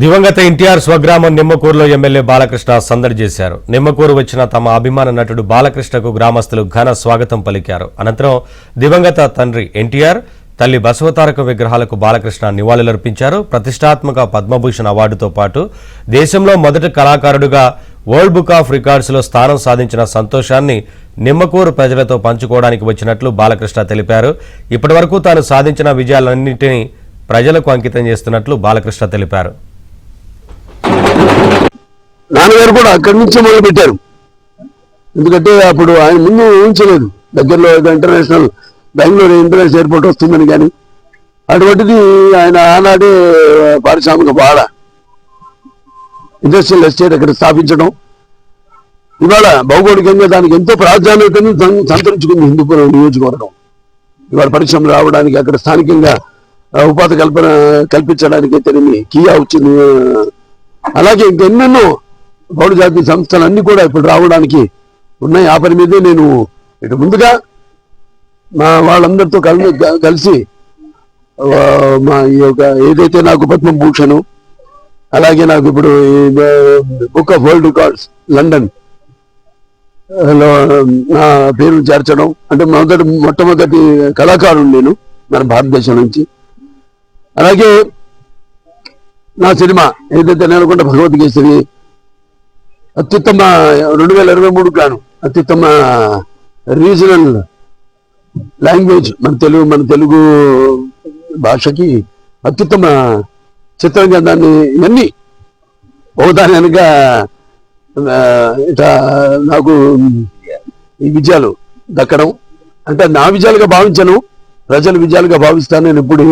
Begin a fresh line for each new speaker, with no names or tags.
దివంగత ఎన్టీఆర్ స్వగ్రామం నిమ్మకూరులో ఎమ్మెల్యే బాలకృష్ణ సందడి చేశారు. నిమ్మకూరు వచ్చిన తమ అభిమాన నటుడు బాలకృష్ణకు గ్రామస్తులు ఘన స్వాగతం పలికారు. అనంతరం దివంగత తండ్రి ఎన్టీఆర్, తల్లి బసవతారక విగ్రహాలకు బాలకృష్ణ నివాళులర్పించారు. ప్రతిష్టాత్మక పద్మభూషణ్ అవార్డుతో పాటు దేశంలో మొదటి కళాకారుడుగా వరల్డ్ బుక్ ఆఫ్ రికార్డ్స్లో స్థానం సాధించిన సంతోషాన్ని నిమ్మకూరు ప్రజలతో పంచుకోవడానికి వచ్చినట్లు బాలకృష్ణ తెలిపారు. ఇప్పటివరకు తాను సాధించిన విజయాలన్నింటినీ ప్రజలకు అంకితం చేస్తున్నట్లు బాలకృష్ణ తెలిపారు.
నాన్నగారు కూడా అక్కడి నుంచే మొదలు పెట్టారు. ఎందుకంటే అప్పుడు ఆయన ముందు ఊహించలేదు దగ్గరలో ఇంటర్నేషనల్ బెంగళూరు ఇంటర్నేషనల్ ఎయిర్పోర్ట్ వస్తుందని. కానీ అటువంటిది ఆయన ఆనాడే పారిశ్రామిక బాడ ఇండస్ట్రియల్ ఎస్టేట్ అక్కడ స్థాపించడం, ఇవాళ భౌగోళికంగా దానికి ఎంతో ప్రాధాన్యతను సంతరించుకుంది హిందూపురం నియోజకవర్గం. ఇవాళ పరిశ్రమలు రావడానికి, అక్కడ స్థానికంగా ఉపాధి కల్పించడానికి తెలియని కియా వచ్చింది. అలాగే ఇంకెన్నెన్నో పౌర జాతీయ సంస్థలన్నీ కూడా ఇప్పుడు రావడానికి ఉన్నాయి. ఆ పని మీదే నేను ఇటు ముందుగా మా వాళ్ళందరితో కలిసి మా ఈ యొక్క ఏదైతే నాకు పద్మభూషణ్, అలాగే నాకు ఇప్పుడు book of world records London లో నా పేరు చేర్చడం, అంటే మొట్టమొదటి కళాకారుడు నేను మన భారతదేశం నుంచి. అలాగే నా సినిమా ఏదైతే నేలకొండ భగవద్గీతని అత్యుత్తమ 2023 గాను అత్యుత్తమ రీజనల్ లాంగ్వేజ్ మన తెలుగు భాషకి అత్యుత్తమ చిత్రంగా దాన్ని ఇవన్నీ ఒకదాని వెనుక ఇట్లా నాకు ఈ విజయాలు దక్కడం అంటే నా విజయాలుగా భావించను, ప్రజల విజయాలుగా భావిస్తాను. నేను ఇప్పుడు